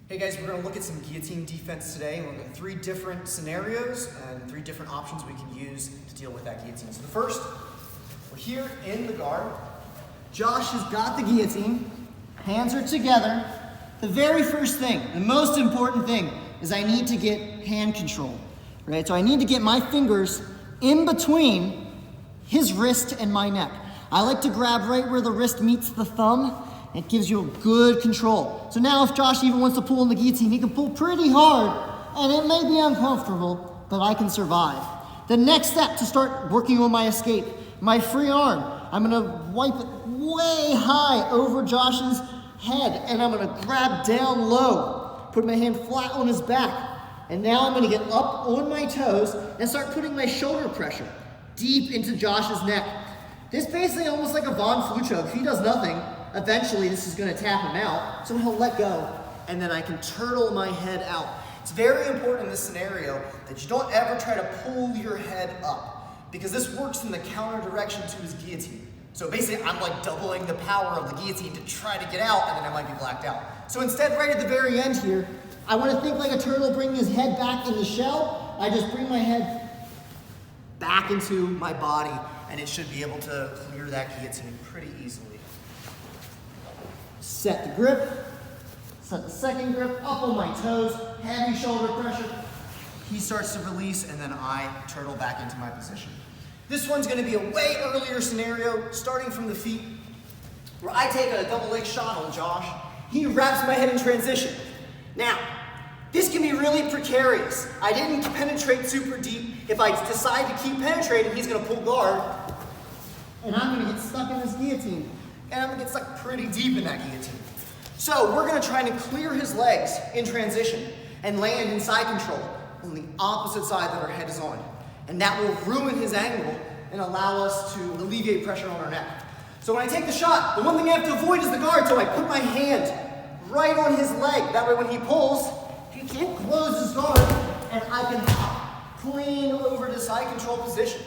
Hey guys, we're going to look at some guillotine defense today. We're looking at 3 different scenarios and 3 different options we can use to deal with that guillotine. So the first, we're here in the guard. Josh has got the guillotine, hands are together. The very first thing, the most important thing, is I need to get hand control, right? So I need to get my fingers in between his wrist and my neck. I like to grab right where the wrist meets the thumb. It gives you good control. So now if Josh even wants to pull on the guillotine, he can pull pretty hard, and it may be uncomfortable, but I can survive. The next step to start working on my escape, my free arm. I'm gonna wipe it way high over Josh's head, and I'm gonna grab down low, put my hand flat on his back, and now I'm gonna get up on my toes and start putting my shoulder pressure deep into Josh's neck. This basically almost like a Von Flu choke. If he does nothing, eventually this is gonna tap him out, so he'll let go, and then I can turtle my head out. It's very important in this scenario that you don't ever try to pull your head up, because this works in the counter direction to his guillotine. So basically I'm like doubling the power of the guillotine to try to get out, and then I might be blacked out. So instead, right at the very end here, I wanna think like a turtle bringing his head back in the shell. I just bring my head Back into my body, and it should be able to clear that guillotine pretty easily. Set the grip, set the second grip, up on my toes, heavy shoulder pressure. He starts to release, and then I turtle back into my position. This one's gonna be a way earlier scenario, starting from the feet, where I take a double leg shot on Josh. He wraps my head in transition. Now, this can be really precarious. I didn't penetrate super deep. If I decide to keep penetrating, he's gonna pull guard, And I'm gonna get stuck in this guillotine. and I'm gonna get stuck pretty deep in that guillotine. So we're gonna try to clear his legs in transition and land in side control on the opposite side that our head is on. And that will ruin his angle and allow us to alleviate pressure on our neck. So when I take the shot, the one thing I have to avoid is the guard, so I put my hand right on his leg. That way when he pulls, he can't close his guard, and I can hop clean over to side control position.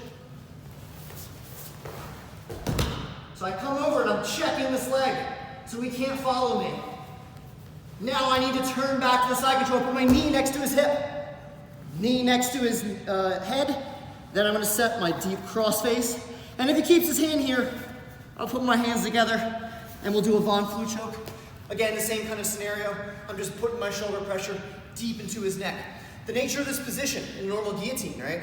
So I come over and I'm checking this leg so he can't follow me. Now I need to turn back to the side control, put my knee next to his hip, knee next to his head. Then I'm gonna set my deep cross face. And if he keeps his hand here, I'll put my hands together and we'll do a Von Flu choke. Again, the same kind of scenario. I'm just putting my shoulder pressure deep into his neck. The nature of this position in normal guillotine, right?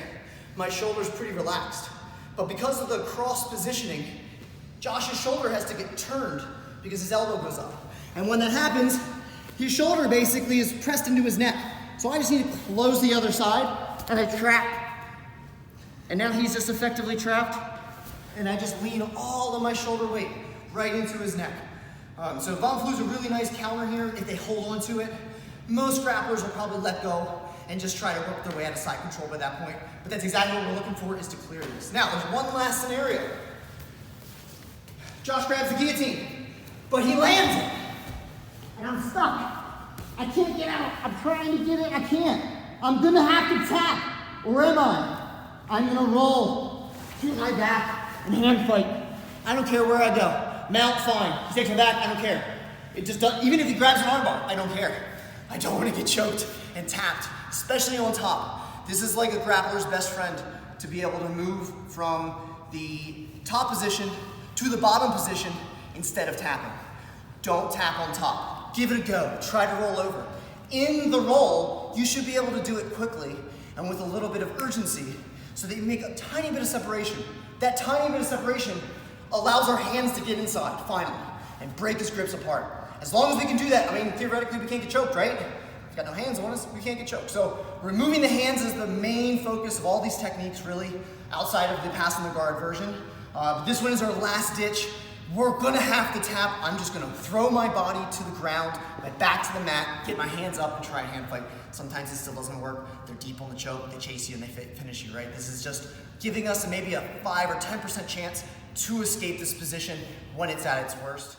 My shoulder's pretty relaxed. But because of the cross positioning, Josh's shoulder has to get turned because his elbow goes up. And when that happens, his shoulder basically is pressed into his neck. So I just need to close the other side and I trap. And now he's just effectively trapped. And I just lean all of my shoulder weight right into his neck. So Von Flu's a really nice counter here if they hold on to it. Most grapplers will probably let go and just try to work their way out of side control by that point. But that's exactly what we're looking for, is to clear this. Now, there's one last scenario. Josh grabs the guillotine, but he lands it. And I'm stuck. I can't get out. I'm trying to get it. I can't. I'm gonna have to tap. Or am I? I'm gonna roll to my back and hand fight. I don't care where I go. Mount, fine. He takes me back, I don't care. It just does, even if he grabs an armbar, I don't care. I don't want to get choked and tapped, especially on top. This is like a grappler's best friend, to be able to move from the top position to the bottom position instead of tapping. Don't tap on top. Give it a go. Try to roll over. In the roll, you should be able to do it quickly and with a little bit of urgency so that you make a tiny bit of separation. That tiny bit of separation allows our hands to get inside, finally, and break his grips apart. As long as we can do that, I mean, theoretically, we can't get choked, right? If we've got no hands on us, we can't get choked. So removing the hands is the main focus of all these techniques, really, outside of the pass on the guard version. This one is our last ditch. We're gonna have to tap. I'm just gonna throw my body to the ground, my back to the mat, get my hands up and try a hand fight. Sometimes it still doesn't work. They're deep on the choke, they chase you and they finish you, right? This is just giving us maybe a 5 or 10% chance to escape this position when it's at its worst.